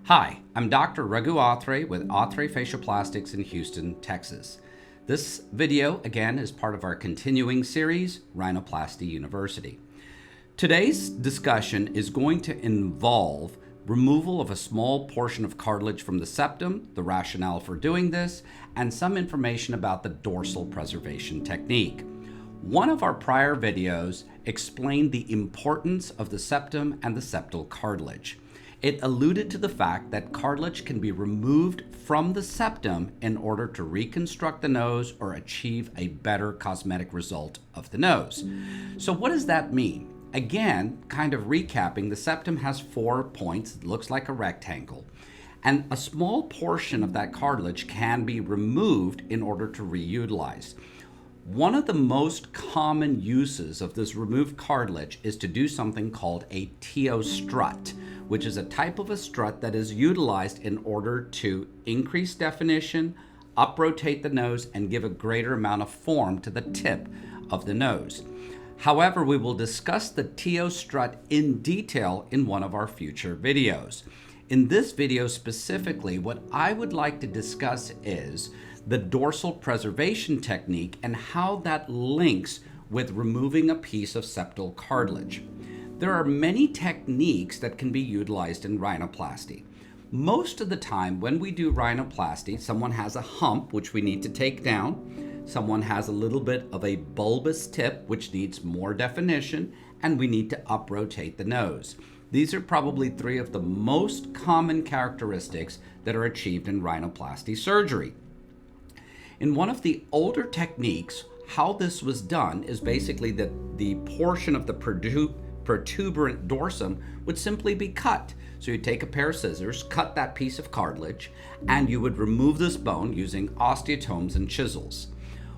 Hi, I'm Dr. Raghu Athre with Athre Facial Plastics in Houston, Texas. This video, again, is part of our continuing series, Rhinoplasty University. Today's discussion is going to involve removal of a small portion of cartilage from the septum, the rationale for doing this, and some information about the dorsal preservation technique. One of our prior videos explained the importance of the septum and the septal cartilage. It alluded to the fact that cartilage can be removed from the septum in order to reconstruct the nose or achieve a better cosmetic result of the nose. So what does that mean? Again, kind of recapping, the septum has 4 points. It looks like a rectangle. And a small portion of that cartilage can be removed in order to reutilize. One of the most common uses of this removed cartilage is to do something called a TO strut, which is a type of a strut that is utilized in order to increase definition, up-rotate the nose, and give a greater amount of form to the tip of the nose. However, we will discuss the TO strut in detail in one of our future videos. In this video specifically, what I would like to discuss is the dorsal preservation technique and how that links with removing a piece of septal cartilage. There are many techniques that can be utilized in rhinoplasty. Most of the time when we do rhinoplasty, someone has a hump, which we need to take down. Someone has a little bit of a bulbous tip, which needs more definition, and we need to up-rotate the nose. These are probably 3 of the most common characteristics that are achieved in rhinoplasty surgery. In one of the older techniques, how this was done is basically that the portion of the protuberant dorsum would simply be cut. So you'd take a pair of scissors, cut that piece of cartilage, and you would remove this bone using osteotomes and chisels.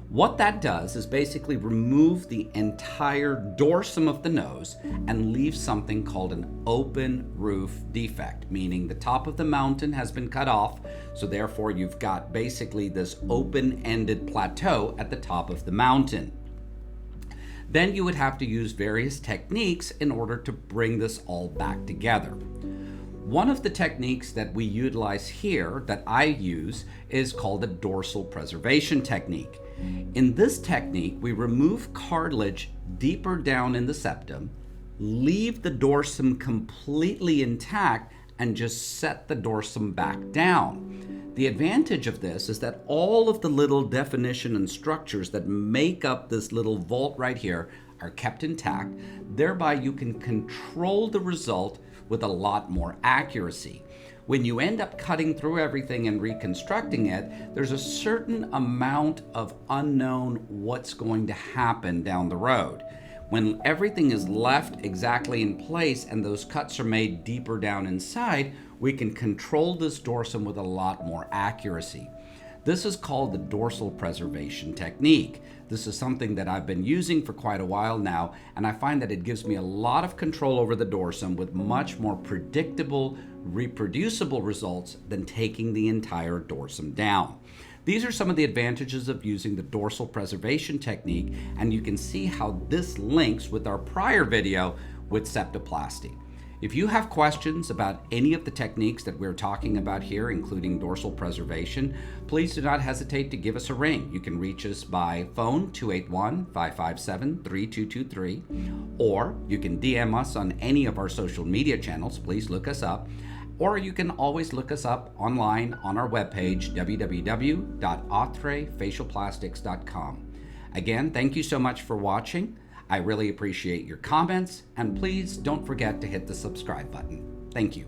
What that does is basically remove the entire dorsum of the nose and leave something called an open roof defect, meaning the top of the mountain has been cut off, so therefore you've got basically this open-ended plateau at the top of the mountain. Then you would have to use various techniques in order to bring this all back together. One of the techniques that we utilize here, that I use, is called the dorsal preservation technique. In this technique, we remove cartilage deeper down in the septum, leave the dorsum completely intact, and just set the dorsum back down. The advantage of this is that all of the little definition and structures that make up this little vault right here are kept intact. Thereby, you can control the result with a lot more accuracy. When you end up cutting through everything and reconstructing it, there's a certain amount of unknown what's going to happen down the road. When everything is left exactly in place and those cuts are made deeper down inside, we can control this dorsum with a lot more accuracy. This is called the dorsal preservation technique. This is something that I've been using for quite a while now, and I find that it gives me a lot of control over the dorsum with much more predictable, reproducible results than taking the entire dorsum down. These are some of the advantages of using the dorsal preservation technique, and you can see how this links with our prior video with septoplasty. If you have questions about any of the techniques that we're talking about here, including dorsal preservation, please do not hesitate to give us a ring. You can reach us by phone 281-557-3223, or you can DM us on any of our social media channels. Please look us up. Or you can always look us up online on our webpage, www.athrefacialplastics.com. Again, thank you so much for watching. I really appreciate your comments, and please don't forget to hit the subscribe button. Thank you.